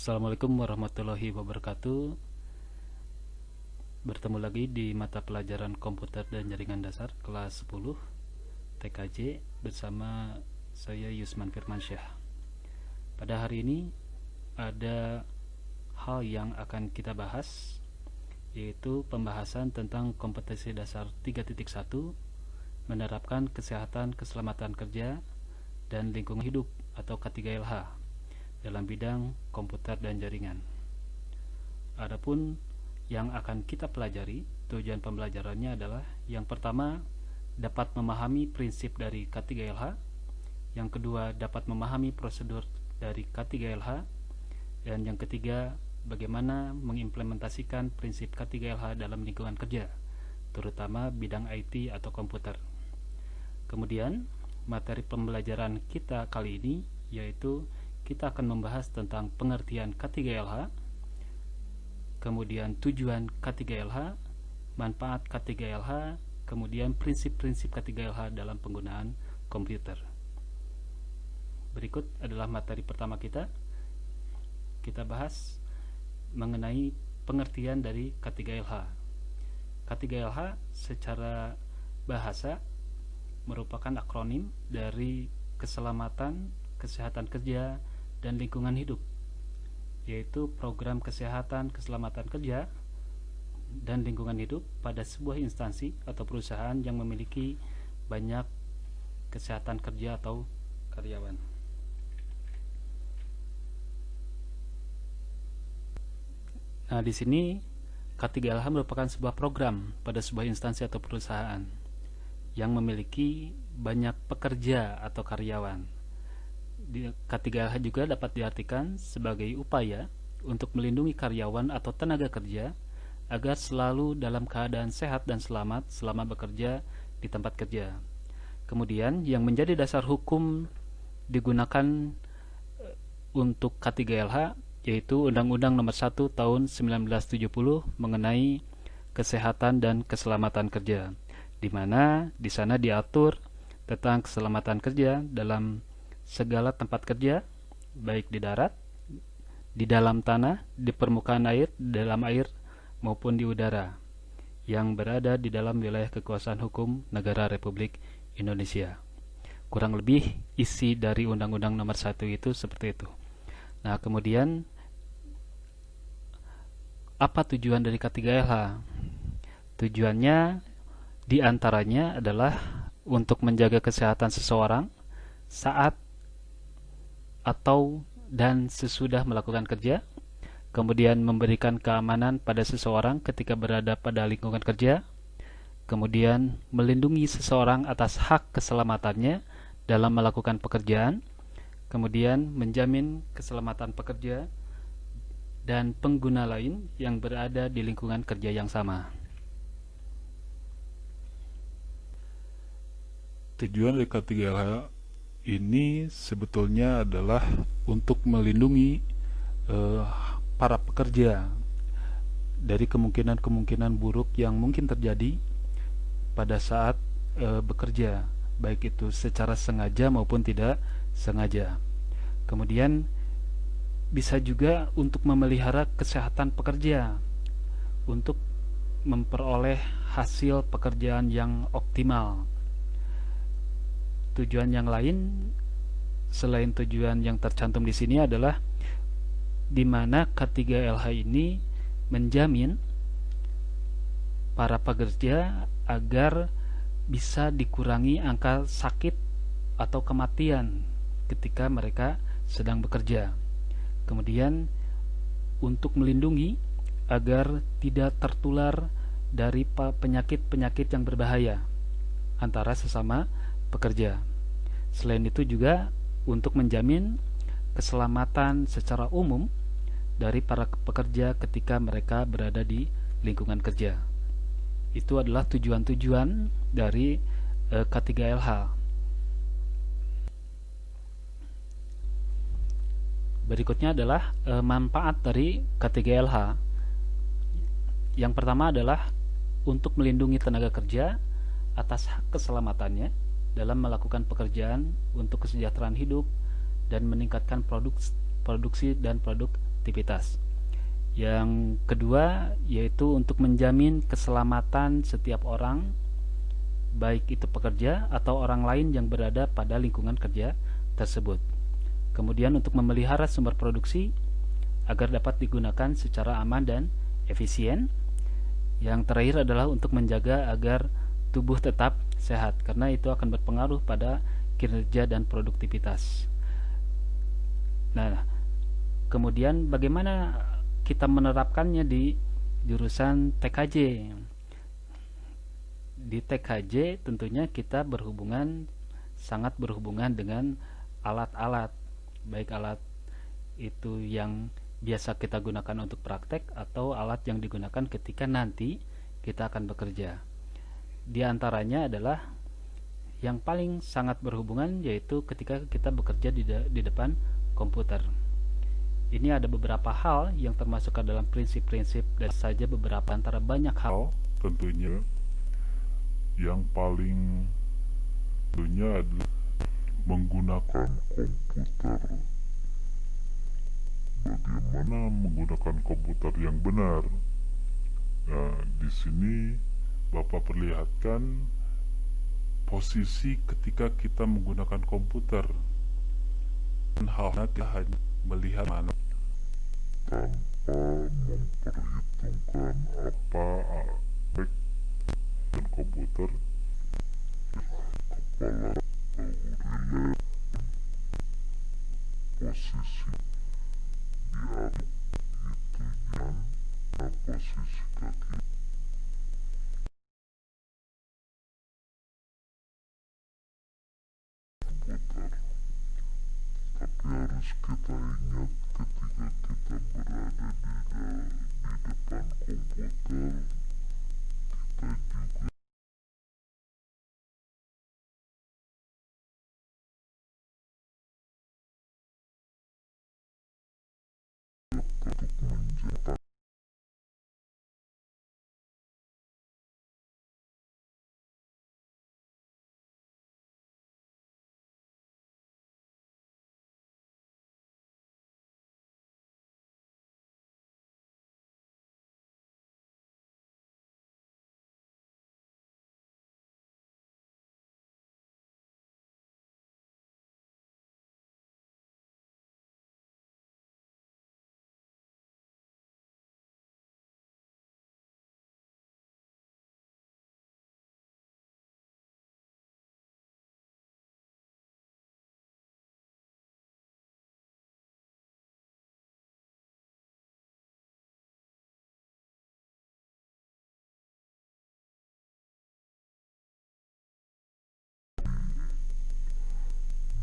Assalamualaikum warahmatullahi wabarakatuh. Bertemu lagi di mata pelajaran komputer dan jaringan dasar kelas 10 TKJ bersama saya Yusman Firmansyah. Pada hari ini ada hal yang akan kita bahas, yaitu pembahasan tentang kompetensi dasar 3.1 menerapkan kesehatan keselamatan kerja dan lingkungan hidup atau K3LH dalam bidang komputer dan jaringan. Adapun yang akan kita pelajari, tujuan pembelajarannya adalah yang pertama, dapat memahami prinsip dari K3LH, yang kedua, dapat memahami prosedur dari K3LH, dan yang ketiga, bagaimana mengimplementasikan prinsip K3LH dalam lingkungan kerja, terutama bidang IT atau komputer. Kemudian, materi pembelajaran kita kali ini yaitu kita akan membahas tentang pengertian K3LH, kemudian tujuan K3LH, manfaat K3LH, kemudian prinsip-prinsip K3LH dalam penggunaan komputer. Berikut adalah materi pertama kita. Kita bahas mengenai pengertian dari K3LH. K3LH secara bahasa merupakan akronim dari keselamatan, kesehatan kerja, dan lingkungan hidup, yaitu program kesehatan keselamatan kerja dan lingkungan hidup pada sebuah instansi atau perusahaan yang memiliki banyak kesehatan kerja atau karyawan. Nah, di sini K3LH merupakan sebuah program pada sebuah instansi atau perusahaan yang memiliki banyak pekerja atau karyawan. K3LH juga dapat diartikan sebagai upaya untuk melindungi karyawan atau tenaga kerja agar selalu dalam keadaan sehat dan selamat selama bekerja di tempat kerja. Kemudian yang menjadi dasar hukum digunakan untuk K3LH yaitu Undang-Undang Nomor 1 Tahun 1970 mengenai kesehatan dan keselamatan kerja, di mana di sana diatur tentang keselamatan kerja dalam segala tempat kerja, baik di darat, di dalam tanah, di permukaan air, di dalam air, maupun di udara, yang berada di dalam wilayah kekuasaan hukum Negara Republik Indonesia. Kurang lebih isi dari Undang-Undang Nomor 1 itu seperti itu. Nah, kemudian apa tujuan dari K3LH? Tujuannya diantaranya adalah untuk menjaga kesehatan seseorang saat atau dan sesudah melakukan kerja, kemudian memberikan keamanan pada seseorang ketika berada pada lingkungan kerja, kemudian melindungi seseorang atas hak keselamatannya dalam melakukan pekerjaan, kemudian menjamin keselamatan pekerja dan pengguna lain yang berada di lingkungan kerja yang sama. Tujuan dari K3LH ini sebetulnya adalah untuk melindungi para pekerja dari kemungkinan-kemungkinan buruk yang mungkin terjadi pada saat bekerja, baik itu secara sengaja maupun tidak sengaja. Kemudian bisa juga untuk memelihara kesehatan pekerja, untuk memperoleh hasil pekerjaan yang optimal. Tujuan yang lain selain tujuan yang tercantum di sini adalah di mana K3LH ini menjamin para pekerja agar bisa dikurangi angka sakit atau kematian ketika mereka sedang bekerja. Kemudian untuk melindungi agar tidak tertular dari penyakit-penyakit yang berbahaya antara sesama pekerja. Selain itu juga untuk menjamin keselamatan secara umum dari para pekerja ketika mereka berada di lingkungan kerja. Itu adalah tujuan-tujuan dari K3LH. Berikutnya adalah manfaat dari K3LH. Yang pertama adalah untuk melindungi tenaga kerja atas hak keselamatannya dalam melakukan pekerjaan untuk kesejahteraan hidup dan meningkatkan produksi dan produktivitas produktivitas. Yang kedua yaitu untuk menjamin keselamatan setiap orang, baik itu pekerja atau orang lain yang berada pada lingkungan kerja tersebut. Kemudian untuk memelihara sumber produksi agar dapat digunakan secara aman dan efisien. Yang terakhir adalah untuk menjaga agar tubuh tetap sehat, karena itu akan berpengaruh pada kinerja dan produktivitas. Nah, kemudian bagaimana kita menerapkannya di jurusan TKJ? Di TKJ tentunya kita sangat berhubungan dengan alat-alat, baik alat itu yang biasa kita gunakan untuk praktek atau alat yang digunakan ketika nanti kita akan bekerja. Di antaranya adalah yang paling sangat berhubungan yaitu ketika kita bekerja di depan komputer. Ini ada beberapa hal yang termasuk ke dalam prinsip-prinsip dan saja beberapa antara banyak hal. Tentunya yang paling tentunya adalah menggunakan komputer. Bagaimana menggunakan komputer yang benar? Nah, di sini Bapak perlihatkan posisi ketika kita menggunakan komputer. Hal-hal kita hanya melihat mana tanpa memperhitungkan apa aspek dan komputer kepala relate posisi diaduk itu yang posisi kaki komputer. Tapi harus kita ingat ketika kita berada di depan komputer, kita juga untuk mencetak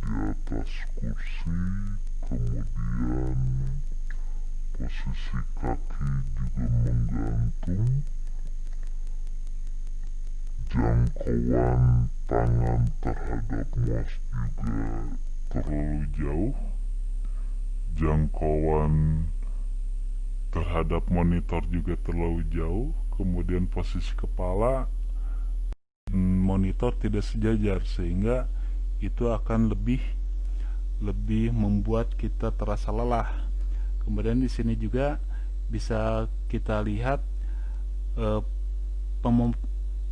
di atas kursi, kemudian posisi kaki juga menggantung, jangkauan tangan terhadap mouse juga terlalu jauh, jangkauan terhadap monitor juga terlalu jauh, kemudian posisi kepala monitor tidak sejajar sehingga itu akan lebih membuat kita terasa lelah. Kemudian di sini juga bisa kita lihat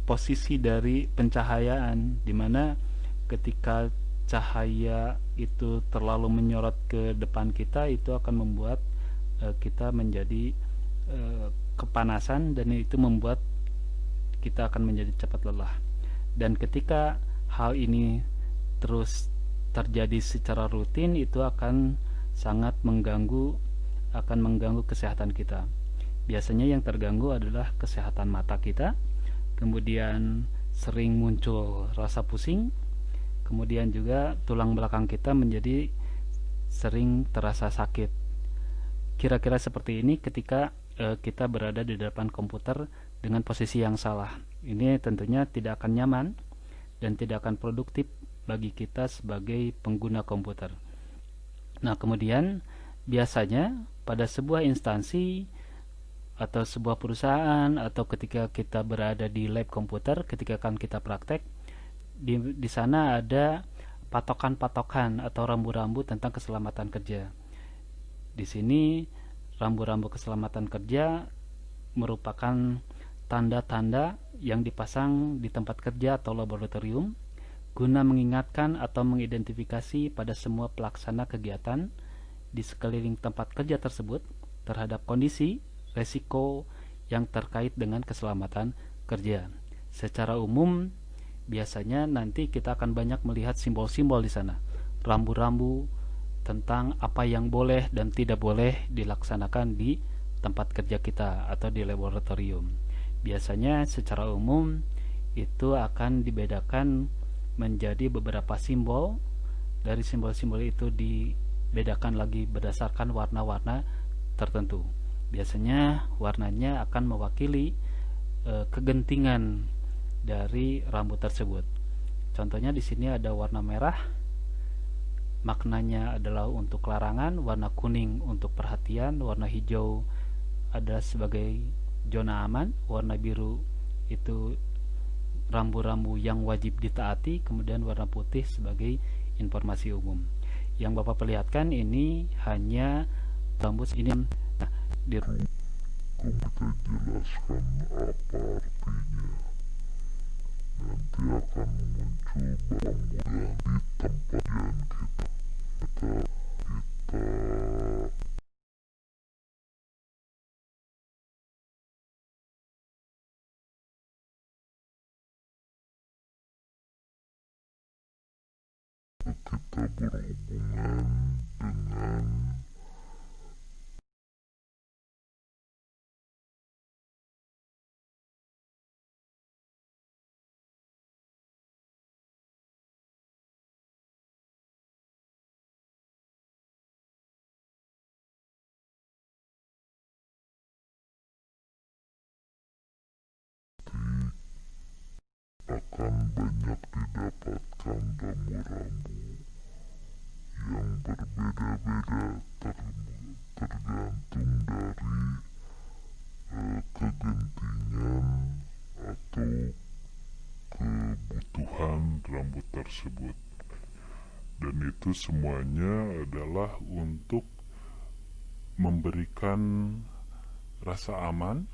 posisi dari pencahayaan, di mana ketika cahaya itu terlalu menyorot ke depan kita, itu akan membuat kita menjadi kepanasan, dan itu membuat kita akan menjadi cepat lelah. Dan ketika hal ini terus terjadi secara rutin, itu akan sangat mengganggu kesehatan kita. Biasanya yang terganggu adalah kesehatan mata kita, kemudian sering muncul rasa pusing, kemudian juga tulang belakang kita menjadi sering terasa sakit. Kira-kira seperti ini ketika kita berada di depan komputer dengan posisi yang salah. Ini tentunya tidak akan nyaman dan tidak akan produktif bagi kita sebagai pengguna komputer. Nah, kemudian biasanya pada sebuah instansi atau sebuah perusahaan, atau ketika kita berada di lab komputer ketika akan kita praktek, di sana ada patokan-patokan atau rambu-rambu tentang keselamatan kerja. Di sini rambu-rambu keselamatan kerja merupakan tanda-tanda yang dipasang di tempat kerja atau laboratorium guna mengingatkan atau mengidentifikasi pada semua pelaksana kegiatan di sekeliling tempat kerja tersebut terhadap kondisi, resiko yang terkait dengan keselamatan kerja. Secara umum, biasanya nanti kita akan banyak melihat simbol-simbol di sana, rambu-rambu tentang apa yang boleh dan tidak boleh dilaksanakan di tempat kerja kita atau di laboratorium. Biasanya secara umum itu akan dibedakan menjadi beberapa simbol. Dari simbol-simbol itu dibedakan lagi berdasarkan warna-warna tertentu. Biasanya warnanya akan mewakili kegentingan dari rambu tersebut. Contohnya di sini ada warna merah, maknanya adalah untuk larangan, warna kuning untuk perhatian, warna hijau adalah sebagai zona aman, warna biru itu rambu-rambu yang wajib ditaati, kemudian warna putih sebagai informasi umum. Yang Bapak perlihatkan ini hanya rambu ini. Nah, kita jelaskan apa artinya. Nanti akan muncul barang-barang di tempat yang kita berhubungan dengan akan banyak didapatkan rambu-rambu yang berbeda-beda tergantung dari kegentingan atau kebutuhan rambut tersebut, dan itu semuanya adalah untuk memberikan rasa aman,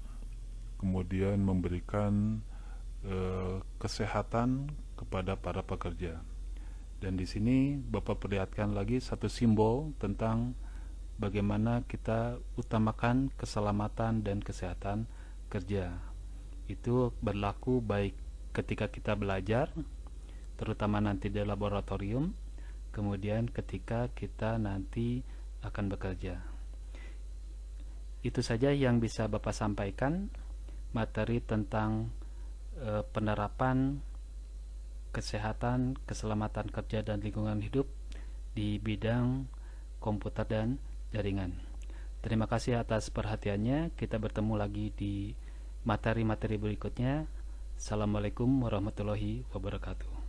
kemudian memberikan kesehatan kepada para pekerja. Dan di sini Bapak perlihatkan lagi satu simbol tentang bagaimana kita utamakan keselamatan dan kesehatan kerja. Itu berlaku baik ketika kita belajar, terutama nanti di laboratorium, kemudian ketika kita nanti akan bekerja. Itu saja yang bisa Bapak sampaikan, materi tentang penerapan kesehatan, keselamatan kerja dan lingkungan hidup di bidang komputer dan jaringan. Terima kasih atas perhatiannya. Kita bertemu lagi di materi-materi berikutnya. Assalamualaikum warahmatullahi wabarakatuh.